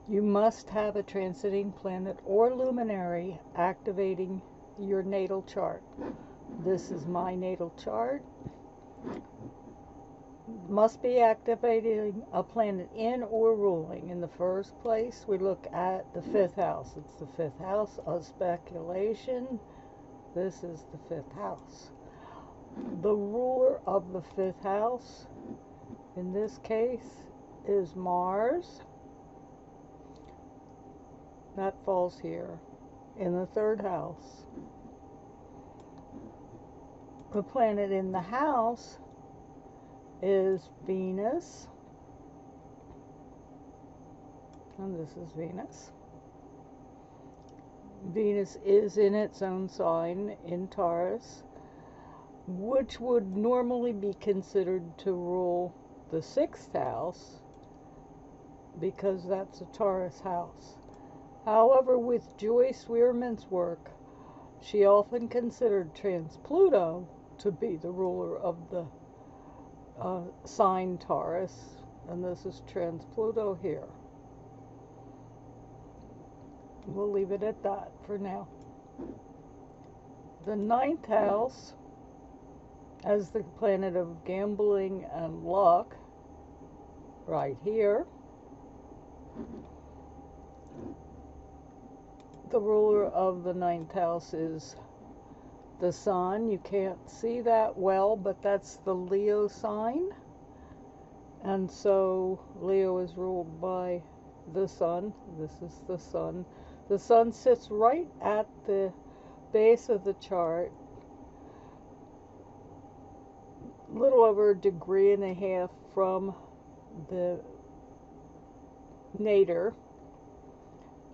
you must have a transiting planet or luminary activating your natal chart. This is my natal chart. Must be activating a planet in or ruling. In the first place, we look at the 5th house. It's the 5th house of speculation. This is the 5th house. The ruler of the 5th house, in this case, is Mars. That falls here in the 3rd house. The planet in the house is Venus, and this is Venus. Venus is in its own sign in Taurus, which would normally be considered to rule the 6th house because that's a Taurus house. However, with Joyce-Wehrman's work, she often considered trans-Pluto to be the ruler of the sign Taurus, and this is trans-Pluto here. We'll leave it at that for now. The 9th house, as the planet of gambling and luck, right here. The ruler of the 9th house is the sun. You can't see that well, but that's the Leo sign. And so Leo is ruled by the sun. This is the sun. The sun sits right at the base of the chart, a little over 1.5 degrees from the nadir,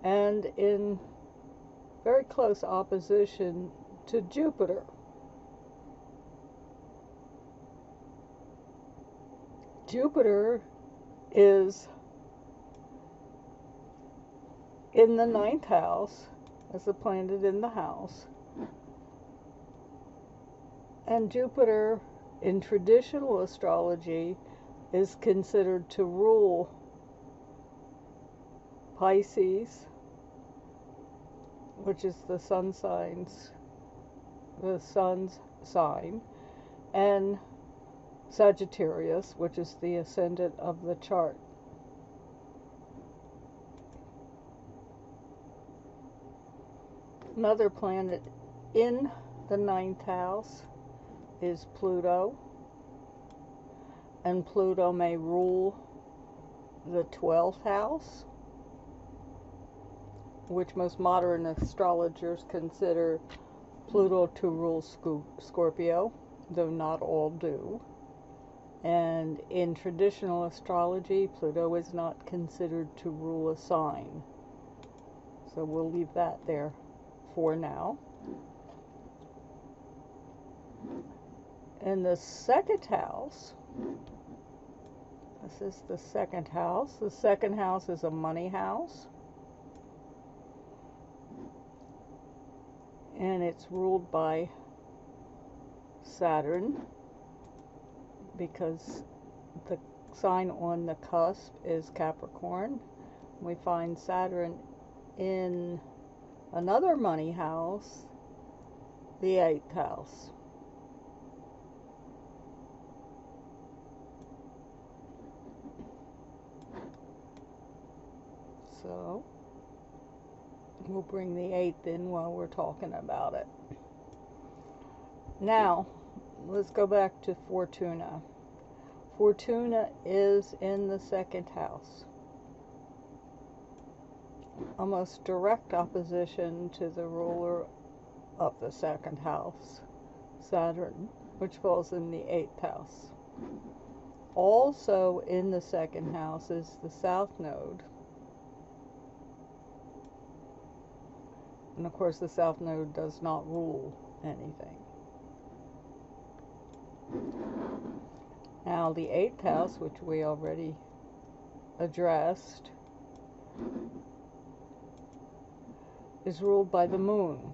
and in very close opposition to Jupiter. Jupiter is in the 9th house as a planet in the house, and Jupiter in traditional astrology is considered to rule Pisces, which is the sun's sign, and Sagittarius, which is the ascendant of the chart. Another planet in the 9th house is Pluto, and Pluto may rule the 12th house, which most modern astrologers consider Pluto to rule Scorpio, though not all do. And in traditional astrology, Pluto is not considered to rule a sign. So we'll leave that there for now. In the 2nd house, this is the 2nd house. The 2nd house is a money house, and it's ruled by Saturn because the sign on the cusp is Capricorn. We find Saturn in another money house, the 8th house. So we'll bring the 8th in while we're talking about it. Now, let's go back to Fortuna. Fortuna is in the 2nd house. Almost direct opposition to the ruler of the 2nd house, Saturn, which falls in the 8th house. Also in the 2nd house is the South Node. And of course the South Node does not rule anything. Now the 8th house, which we already addressed, is ruled by the moon.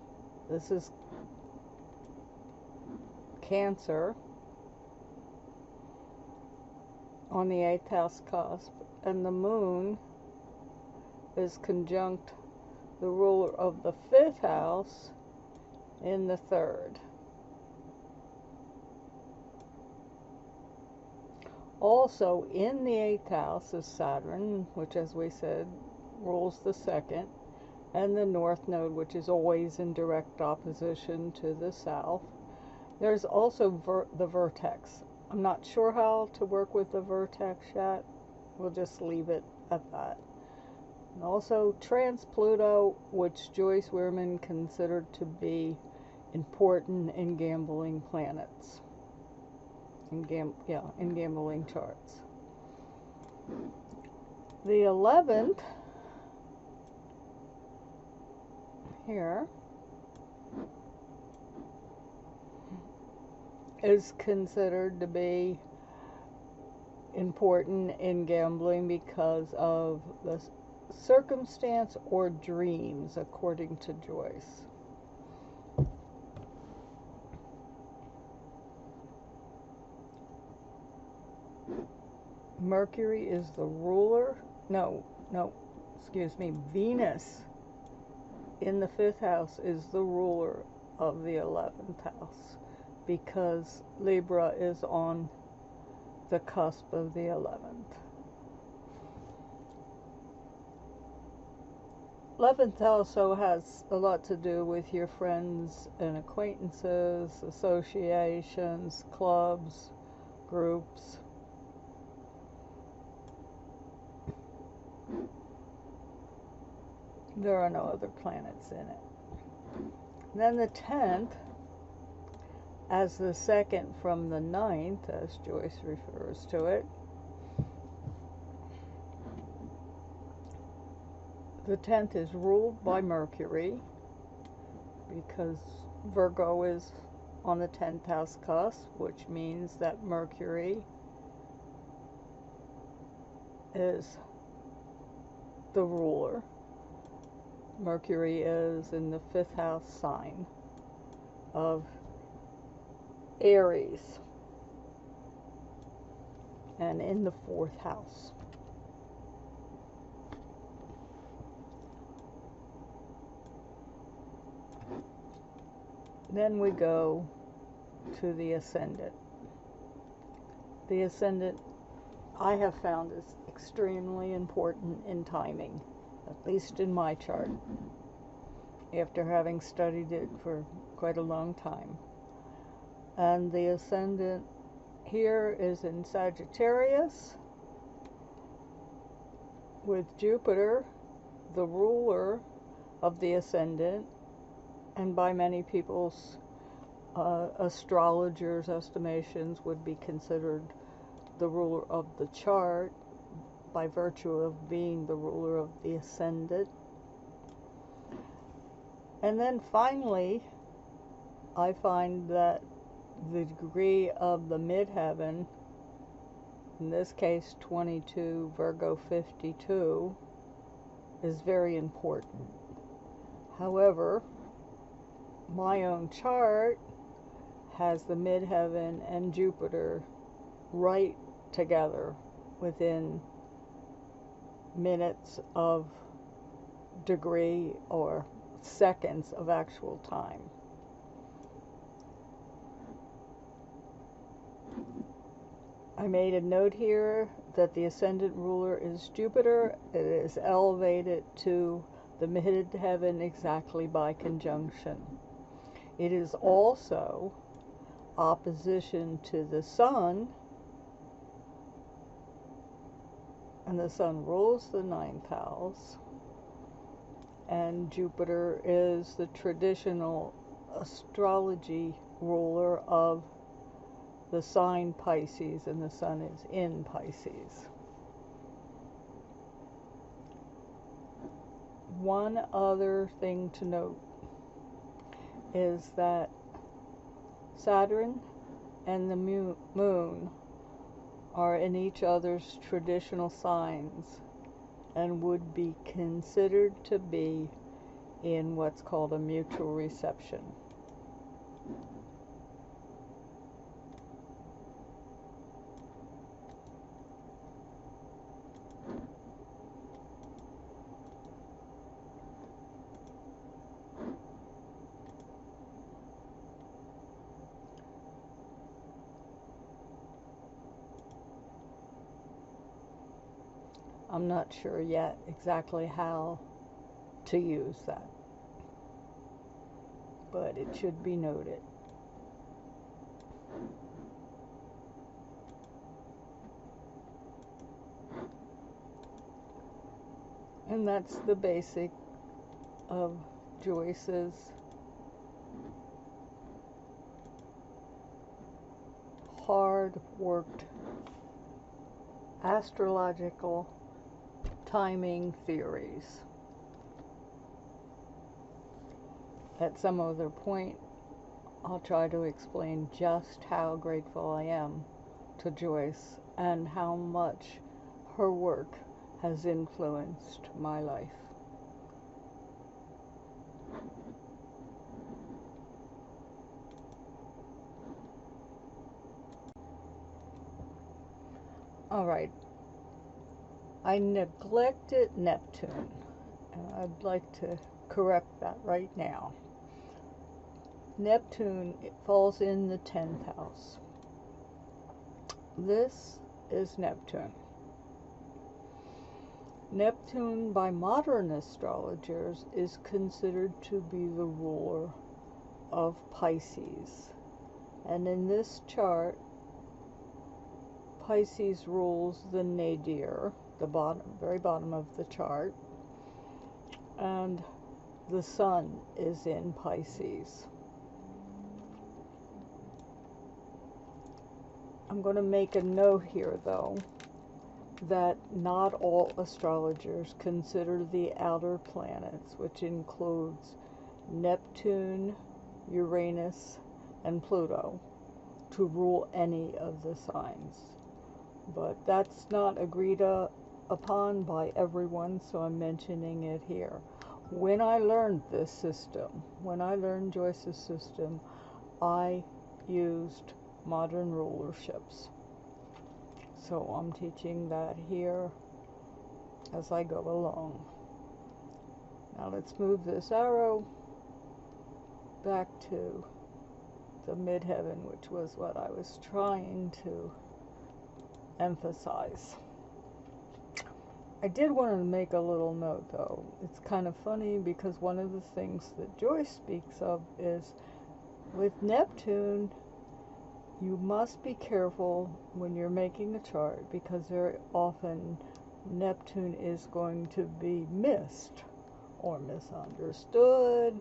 This is Cancer on the 8th house cusp, and the moon is conjunct the ruler of the 5th house in the 3rd. Also in the 8th house is Saturn, which, as we said, rules the 2nd, and the North Node, which is always in direct opposition to the South. There's also the vertex. I'm not sure how to work with the vertex yet. We'll just leave it at that. And also trans-Pluto, which Joyce-Wehrman considered to be important in gambling planets. In gambling charts. The 11th here is considered to be important in gambling because of the circumstance or dreams, according to Joyce. Mercury is the ruler, Venus in the 5th house is the ruler of the 11th house, because Libra is on the cusp of the 11th. 11th also has a lot to do with your friends and acquaintances, associations, clubs, groups. There are no other planets in it. Then the 10th, as the 2nd from the 9th, as Joyce refers to it, the 10th is ruled by Mercury, because Virgo is on the 10th house cusp, which means that Mercury is the ruler. Mercury is in the 5th house sign of Aries and in the 4th house. Then we go to the Ascendant. The Ascendant, I have found, is extremely important in timing, at least in my chart, after having studied it for quite a long time. And the Ascendant here is in Sagittarius, with Jupiter, the ruler of the Ascendant, and by many people's astrologers' estimations would be considered the ruler of the chart by virtue of being the ruler of the Ascendant. And then finally, I find that the degree of the midheaven, in this case 22, Virgo 52, is very important. However, my own chart has the midheaven and Jupiter right together within minutes of degree or seconds of actual time. I made a note here that the ascendant ruler is Jupiter. It is elevated to the midheaven exactly by conjunction. It is also opposition to the Sun, and the Sun rules the 9th house, and Jupiter is the traditional astrology ruler of the sign Pisces, and the Sun is in Pisces. One other thing to note is that Saturn and the Moon are in each other's traditional signs and would be considered to be in what's called a mutual reception. I'm not sure yet exactly how to use that, but it should be noted. And that's the basic of Joyce's hard-worked astrological timing theories. At some other point, I'll try to explain just how grateful I am to Joyce and how much her work has influenced my life. All right, I neglected Neptune, and I'd like to correct that right now. Neptune, it falls in the 10th house. This is Neptune. Neptune, by modern astrologers, is considered to be the ruler of Pisces. And in this chart, Pisces rules the nadir, the bottom, very bottom of the chart, and the sun is in Pisces. I'm going to make a note here, though, that not all astrologers consider the outer planets, which includes Neptune, Uranus, and Pluto, to rule any of the signs. But that's not agreed upon by everyone, so I'm mentioning it here. When I learned this system, when I learned Joyce's system, I used modern rulerships. So I'm teaching that here as I go along. Now let's move this arrow back to the midheaven, which was what I was trying to emphasize. I did want to make a little note, though. It's kind of funny because one of the things that Joyce speaks of is with Neptune, you must be careful when you're making a chart, because very often Neptune is going to be missed or misunderstood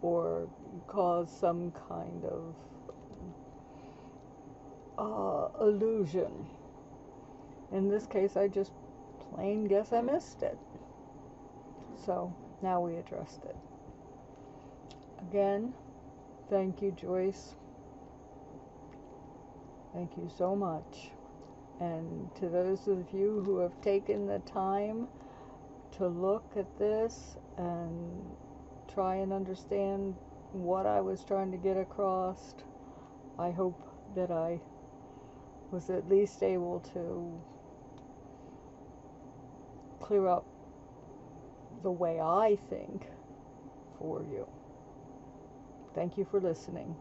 or cause some kind of illusion. In this case, I just plain guess I missed it. So now we addressed it. Again, thank you, Joyce. Thank you so much. And to those of you who have taken the time to look at this and try and understand what I was trying to get across, I hope that I was at least able to clear up the way I think for you. Thank you for listening.